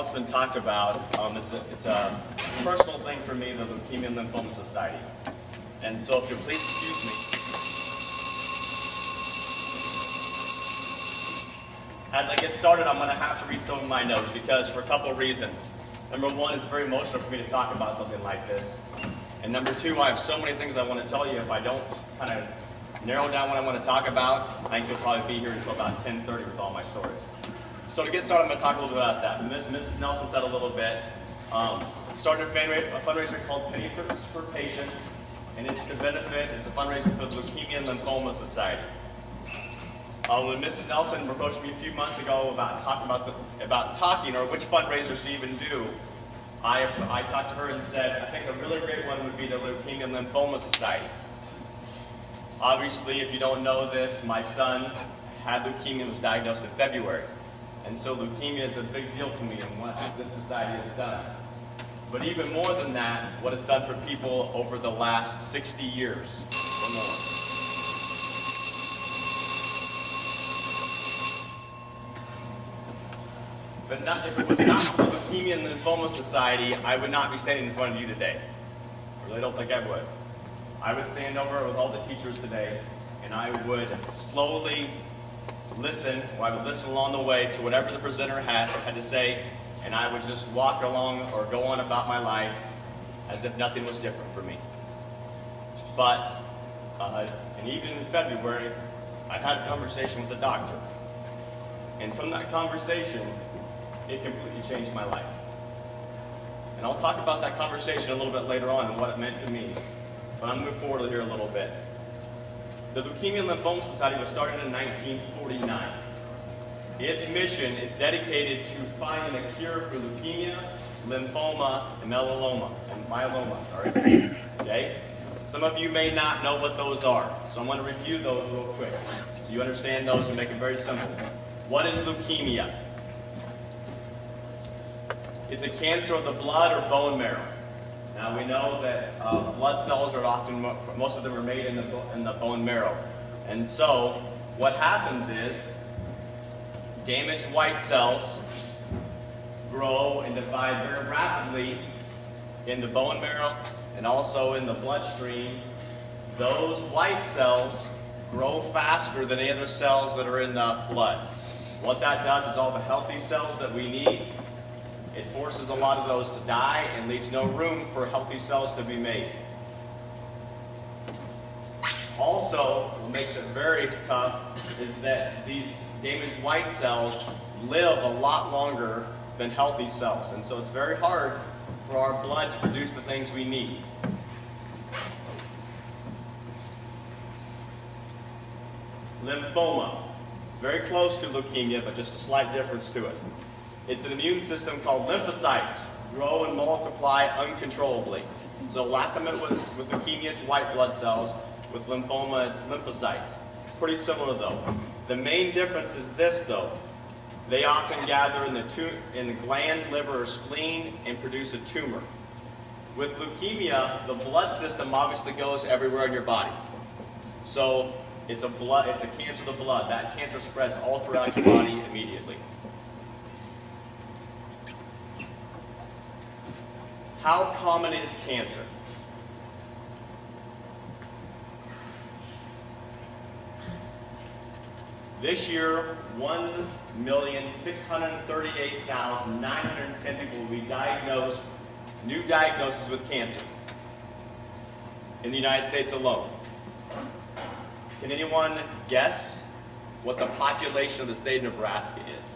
Nelson talked about, it's a personal thing for me, the Leukemia and Lymphoma Society. And so if you'll please excuse me. As I get started, I'm going to have to read some of my notes because for a couple of reasons. Number one, it's very emotional for me to talk about something like this. And number two, I have so many things I want to tell you. If I don't kind of narrow down what I want to talk about, I think you'll probably be here until about 10:30 with all my stories. So to get started, I'm going to talk a little bit about that. Mrs. Nelson said a little bit. Started a fundraiser called Pennies for Patients, and it's to benefit, it's a fundraiser for the Leukemia and Lymphoma Society. When Mrs. Nelson approached me a few months ago about talking or which fundraiser she even do, I talked to her and said, I think a really great one would be the Leukemia and Lymphoma Society. Obviously, if you don't know this, my son had leukemia and was diagnosed in February. And so leukemia is a big deal to me and what this society has done. But even more than that, what it's done for people over the last 60 years or more. If it was not for the Leukemia and Lymphoma Society, I would not be standing in front of you today. I really don't think I would. I would stand over with all the teachers today, and I would slowly listen, or I would listen along the way to whatever the presenter had to say, and I would just walk along or go on about my life as if nothing was different for me. But, and even in February, I had a conversation with the doctor. And from that conversation, it completely changed my life. And I'll talk about that conversation a little bit later on and what it meant to me. But I'm going to move forward here a little bit. The Leukemia and Lymphoma Society was started in 1949. Its mission is dedicated to finding a cure for leukemia, lymphoma, and myeloma. Okay? Some of you may not know what those are, so I'm going to review those real quick. So you understand those and make it very simple. What is leukemia? It's a cancer of the blood or bone marrow. Now we know that blood cells are often, most of them are made in the bone marrow. And so what happens is damaged white cells grow and divide very rapidly in the bone marrow and also in the bloodstream. Those white cells grow faster than any other cells that are in the blood. What that does is all the healthy cells that we need, it forces a lot of those to die and leaves no room for healthy cells to be made. Also, what makes it very tough is that these damaged white cells live a lot longer than healthy cells. And so it's very hard for our blood to produce the things we need. Lymphoma. Very close to leukemia, but just a slight difference to it. It's an immune system called lymphocytes, grow and multiply uncontrollably. So last time it was with leukemia, it's white blood cells. With lymphoma, it's lymphocytes. Pretty similar though. The main difference is this though. They often gather in the glands, liver, or spleen and produce a tumor. With leukemia, the blood system obviously goes everywhere in your body. So it's a cancer of the blood. That cancer spreads all throughout your body immediately. How common is cancer? This year, 1,638,910 people will be diagnosed, new diagnoses with cancer in the United States alone. Can anyone guess what the population of the state of Nebraska is?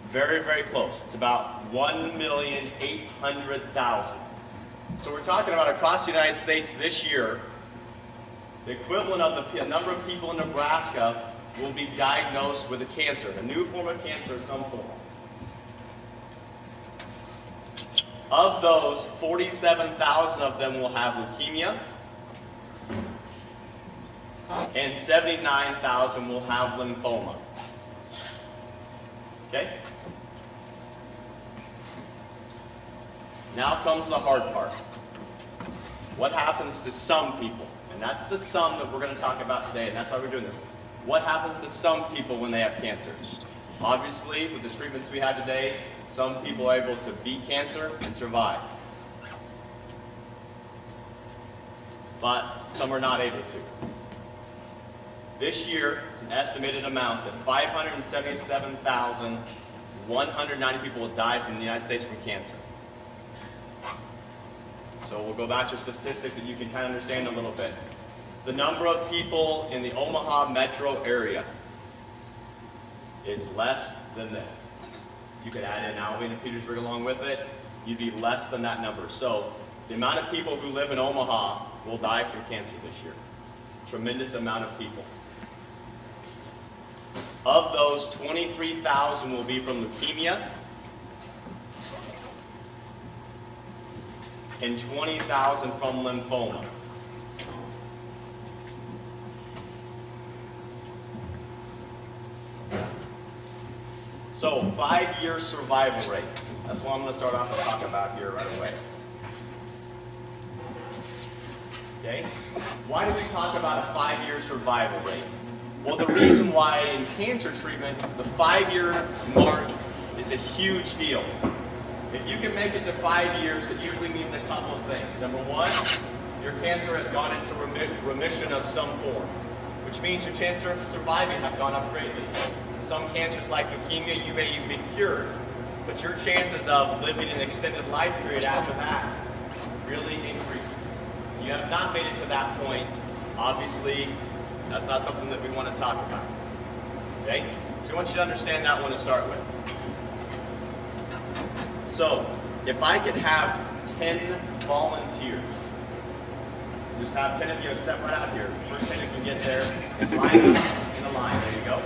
Very, very close. It's about 1,800,000. So we're talking about across the United States this year, the equivalent of the number of people in Nebraska will be diagnosed with a cancer, a new form of cancer of some form. Of those, 47,000 of them will have leukemia, and 79,000 will have lymphoma. Okay? Now comes the hard part. What happens to some people? And that's the sum that we're going to talk about today, and that's why we're doing this. What happens to some people when they have cancer? Obviously, with the treatments we have today, some people are able to beat cancer and survive. But some are not able to. This year, it's an estimated amount that 577,190 people will die from the United States from cancer. So we'll go back to a statistic that you can kind of understand a little bit. The number of people in the Omaha metro area is less than this. You could add in Alvin and Petersburg along with it, you'd be less than that number. So the amount of people who live in Omaha will die from cancer this year. Tremendous amount of people. Of those, 23,000 will be from leukemia, and 20,000 from lymphoma. So, 5-year survival rates. That's what I'm going to start off and talk about here right away. Okay? Why do we talk about a 5-year survival rate? Well, the reason why in cancer treatment, the 5-year mark is a huge deal. If you can make it to 5 years, it usually means a couple of things. Number one, your cancer has gone into remission of some form, which means your chances of surviving have gone up greatly. Some cancers like leukemia, you may even be cured, but your chances of living an extended life period after that really increases. You have not made it to that point, obviously, that's not something that we want to talk about. Okay? So I want you to understand that one to start with. So, if I could have 10 volunteers, just have 10 of you step right out here. First 10 if you get there, and line up in a line. There you go.